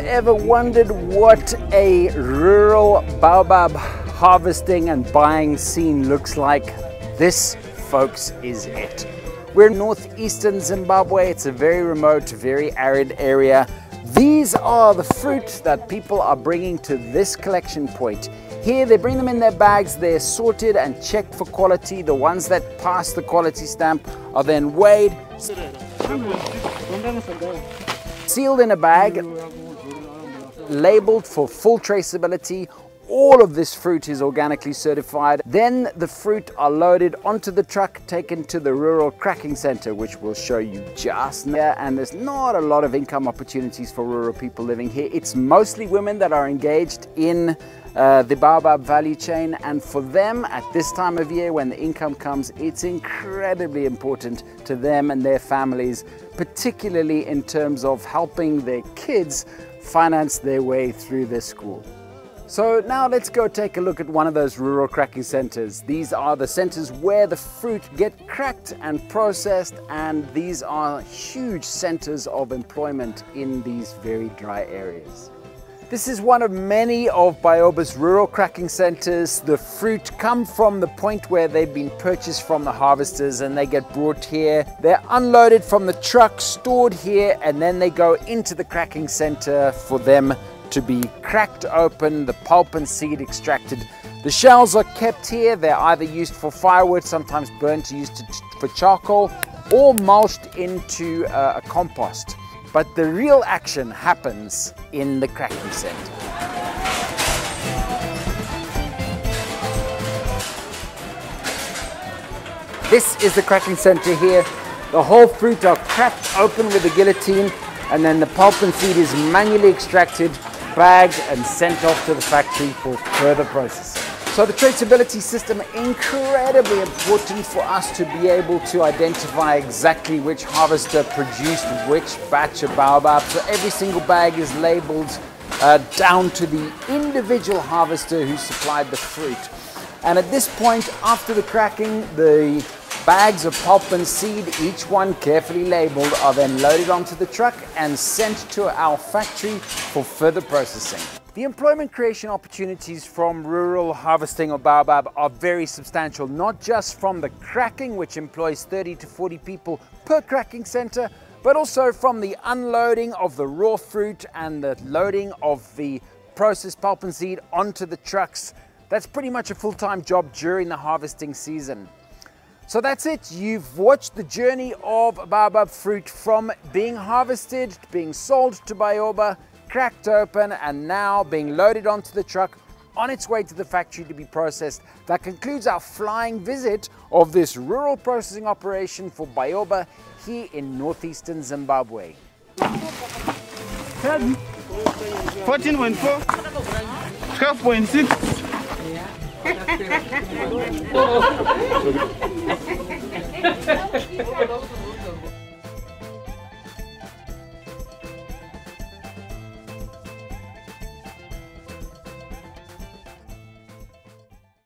ever wondered what a rural baobab harvesting and buying scene looks like, this, folks, is it. We're in northeastern Zimbabwe. It's a very remote, very arid area. These are the fruit that people are bringing to this collection point. Here they bring them in their bags, they're sorted and checked for quality. The ones that pass the quality stamp are then weighed, sealed in a bag, labeled for full traceability. All of this fruit is organically certified. Then the fruit are loaded onto the truck, taken to the rural cracking center, which we'll show you just now. And there's not a lot of income opportunities for rural people living here. It's mostly women that are engaged in the baobab value chain, and for them at this time of year when the income comes, it's incredibly important to them and their families, particularly in terms of helping their kids finance their way through their school. So now let's go take a look at one of those rural cracking centers. These are the centers where the fruit get cracked and processed, and these are huge centers of employment in these very dry areas. This is one of many of Baobab's rural cracking centers. The fruit come from the point where they've been purchased from the harvesters and they get brought here. They're unloaded from the truck, stored here, and then they go into the cracking center for them to be cracked open, the pulp and seed extracted. The shells are kept here. They're either used for firewood, sometimes burnt for charcoal, or mulched into a compost. But the real action happens in the cracking center. This is the cracking center here. The whole fruit are cracked open with a guillotine, and then the pulp and seed is manually extracted, bagged and sent off to the factory for further processing. So the traceability system, incredibly important for us to be able to identify exactly which harvester produced which batch of baobab. So every single bag is labeled down to the individual harvester who supplied the fruit. And at this point, after the cracking, the bags of pulp and seed, each one carefully labeled, are then loaded onto the truck and sent to our factory for further processing. The employment creation opportunities from rural harvesting of baobab are very substantial, not just from the cracking, which employs 30 to 40 people per cracking center, but also from the unloading of the raw fruit and the loading of the processed pulp and seed onto the trucks. That's pretty much a full-time job during the harvesting season. So that's it. You've watched the journey of baobab fruit from being harvested, to being sold to Baobab, cracked open, and now being loaded onto the truck on its way to the factory to be processed. That concludes our flying visit of this rural processing operation for Baobab here in northeastern Zimbabwe. 14.4, 12.6.